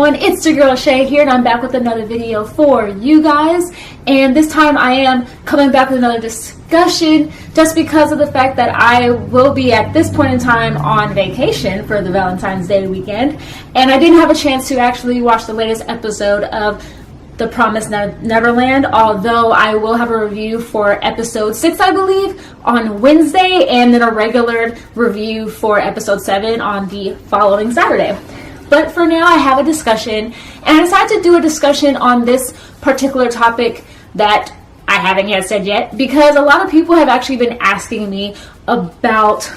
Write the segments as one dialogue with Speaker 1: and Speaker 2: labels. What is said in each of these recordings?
Speaker 1: everyone, it's your girl Shay here, and I'm back with another video for you guys. And this time I am coming back with another discussion just because of the fact that I will be at this point in time on vacation for the Valentine's Day weekend, and I didn't have a chance to actually watch the latest episode of The Promised Neverland, although I will have a review for episode 6, I believe, on Wednesday, and then a regular review for episode 7 on the following Saturday. But for now, I have a discussion, and I decided to do a discussion on this particular topic that I haven't yet said yet, because a lot of people have actually been asking me about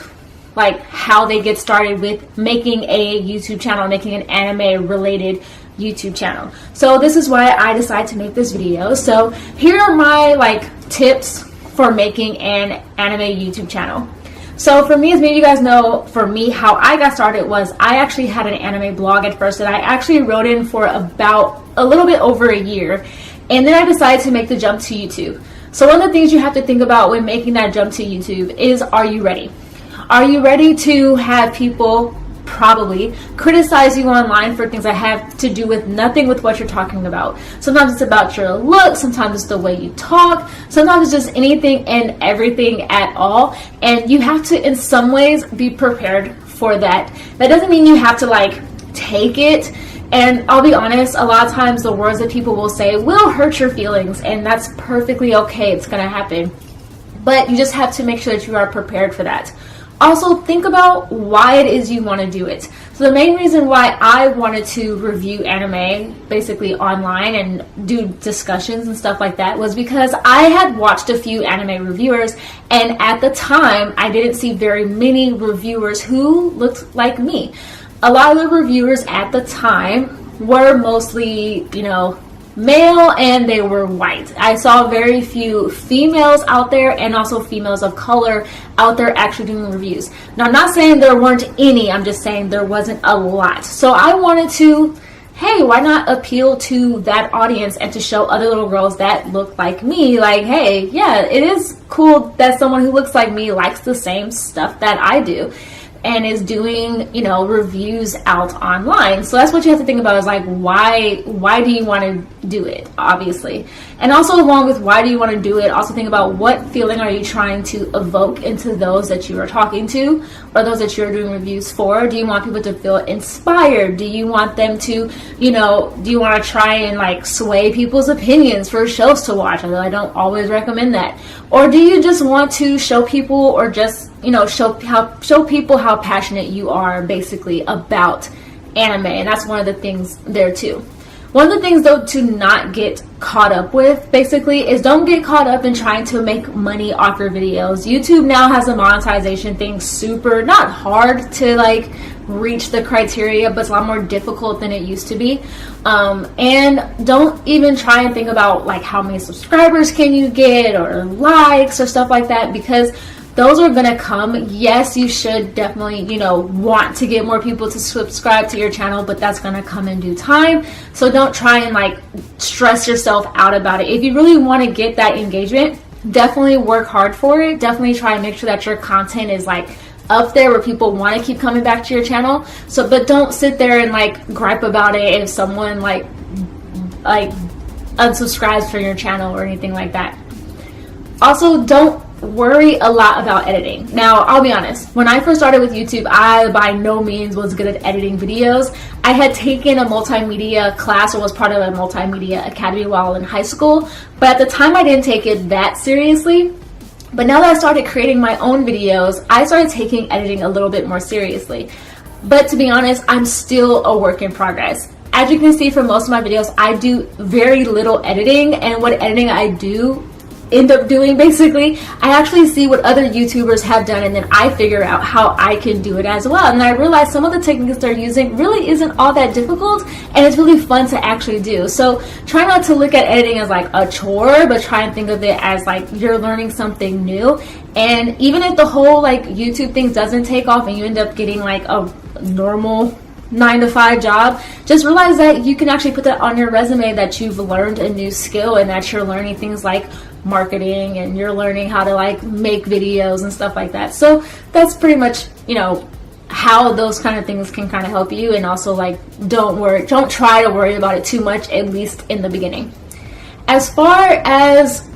Speaker 1: like how they get started with making a YouTube channel, making an anime related YouTube channel. So this is why I decided to make this video. So here are my tips for making an anime YouTube channel. So for me, as many of you guys know, for me, how I got started was I actually had an anime blog at first that I actually wrote in for about a little bit over a year. And then I decided to make the jump to YouTube. So one of the things you have to think about when making that jump to YouTube is, are you ready? Are you ready to have people probably criticize you online for things that have to do with nothing with what you're talking about? Sometimes it's about your look, sometimes it's the way you talk, sometimes it's just anything and everything at all, and you have to in some ways be prepared for that. That doesn't mean you have to take it, and I'll be honest, a lot of times the words that people will say will hurt your feelings, and that's perfectly okay. It's gonna happen, but you just have to make sure that you are prepared for that. Also, think about why it is you want to do it. So the main reason why I wanted to review anime basically online and do discussions and stuff like that was because I had watched a few anime reviewers, and at the time I didn't see very many reviewers who looked like me. A lot of the reviewers at the time were mostly, male, and they were white. I saw very few females out there, and also females of color out there actually doing reviews. Now, I'm not saying there weren't any, I'm just saying there wasn't a lot. So I wanted to, hey, why not appeal to that audience and to show other little girls that look like me, hey, yeah, it is cool that someone who looks like me likes the same stuff that I do and is doing, reviews out online. So that's what you have to think about, is why do you want to do it, obviously. And also, along with why do you want to do it, also think about what feeling are you trying to evoke into those that you are talking to, or those that you're doing reviews for. Do you want people to feel inspired? Do you want them to, do you want to try and sway people's opinions for shows to watch? Although I don't always recommend that. Or do you just want to show people, or just show people how passionate you are basically about anime? And that's one of the things there too. One of the things though to not get caught up with basically is, don't get caught up in trying to make money off your videos. YouTube now has a monetization thing, super not hard to reach the criteria, but it's a lot more difficult than it used to be. And don't even try and think about how many subscribers can you get, or likes, or stuff like that, because those are gonna come. Yes, you should definitely, want to get more people to subscribe to your channel, but that's gonna come in due time. So don't try and stress yourself out about it. If you really want to get that engagement, definitely work hard for it. Definitely try and make sure that your content is up there where people want to keep coming back to your channel. So, but don't sit there and gripe about it if someone unsubscribes from your channel or anything like that. Also, don't worry a lot about editing. Now, I'll be honest, when I first started with YouTube, I by no means was good at editing videos. I had taken a multimedia class, or was part of a multimedia academy while in high school, but at the time I didn't take it that seriously. But now that I started creating my own videos, I started taking editing a little bit more seriously. But to be honest, I'm still a work in progress. As you can see from most of my videos, I do very little editing, and what editing I do end up doing, basically, I actually see what other YouTubers have done, and then I figure out how I can do it as well. And I realize some of the techniques they're using really isn't all that difficult, and it's really fun to actually do. So try not to look at editing as a chore, but try and think of it as you're learning something new. And even if the whole YouTube thing doesn't take off and you end up getting a normal 9-to-5 job, just realize that you can actually put that on your resume, that you've learned a new skill, and that you're learning things like marketing, and you're learning how to make videos and stuff like that. So that's pretty much how those kind of things can kind of help you, and also like don't try to worry about it too much, at least in the beginning. As far as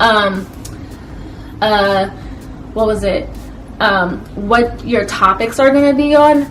Speaker 1: what your topics are going to be on,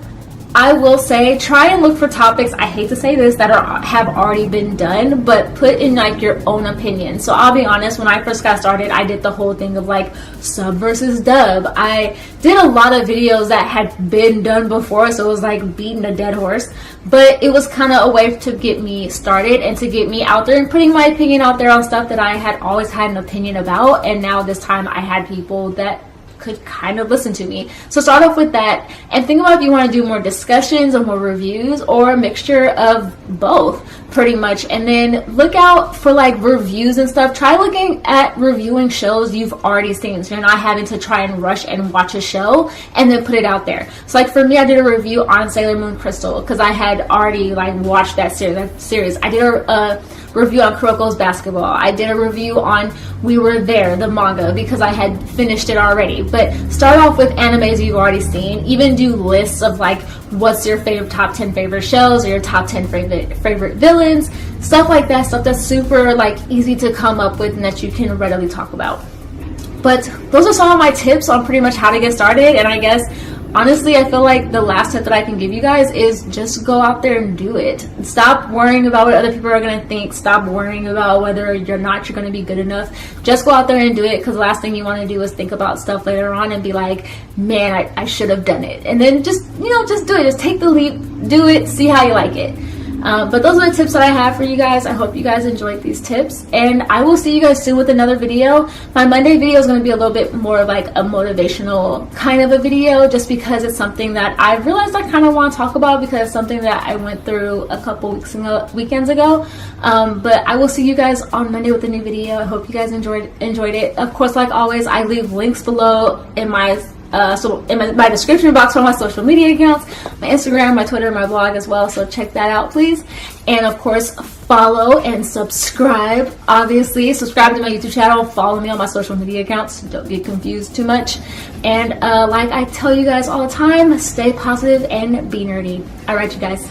Speaker 1: I will say try and look for topics, I hate to say this, that have already been done, but put in like your own opinion. So I'll be honest, when I first got started, I did the whole thing of like sub versus dub. I did a lot of videos that had been done before, so it was like beating a dead horse, but it was kind of a way to get me started and to get me out there and putting my opinion out there on stuff that I had always had an opinion about, and now this time I had people that could kind of listen to me. So start off with that and think about if you want to do more discussions or more reviews or a mixture of both, pretty much. And then look out for like reviews and stuff. Try looking at reviewing shows you've already seen, so you're not having to try and rush and watch a show and then put it out there. So like for me, I did a review on Sailor Moon Crystal because I had already like watched that series. I did a review on Kuroko's Basketball. I did a review on We Were There, the manga, because I had finished it already. But start off with animes you've already seen. Even do lists of like what's your favorite top 10 favorite shows or your top 10 favorite villains, stuff like that, stuff that's super like easy to come up with and that you can readily talk about. But those are some of my tips on pretty much how to get started. And I guess honestly, I feel like the last tip that I can give you guys is just go out there and do it. Stop worrying about what other people are going to think. Stop worrying about whether you're going to be good enough. Just go out there and do it, because the last thing you want to do is think about stuff later on and be like, man, I should have done it. And then just do it. Just take the leap, do it, see how you like it. But those are the tips that I have for you guys. I hope you guys enjoyed these tips, and I will see you guys soon with another video. My Monday video is going to be a little bit more of like a motivational kind of a video, just because it's something that I realized I kind of want to talk about, because it's something that I went through a couple weekends ago. But I will see you guys on Monday with a new video. I hope you guys enjoyed it. Of course, like always, I leave links below in my my description box for my social media accounts, my Instagram, my Twitter, my blog as well, so check that out, please. And of course, follow and subscribe. Obviously, subscribe to my YouTube channel, follow me on my social media accounts, don't get confused too much. And like I tell you guys all the time, stay positive and be nerdy. Alright, you guys,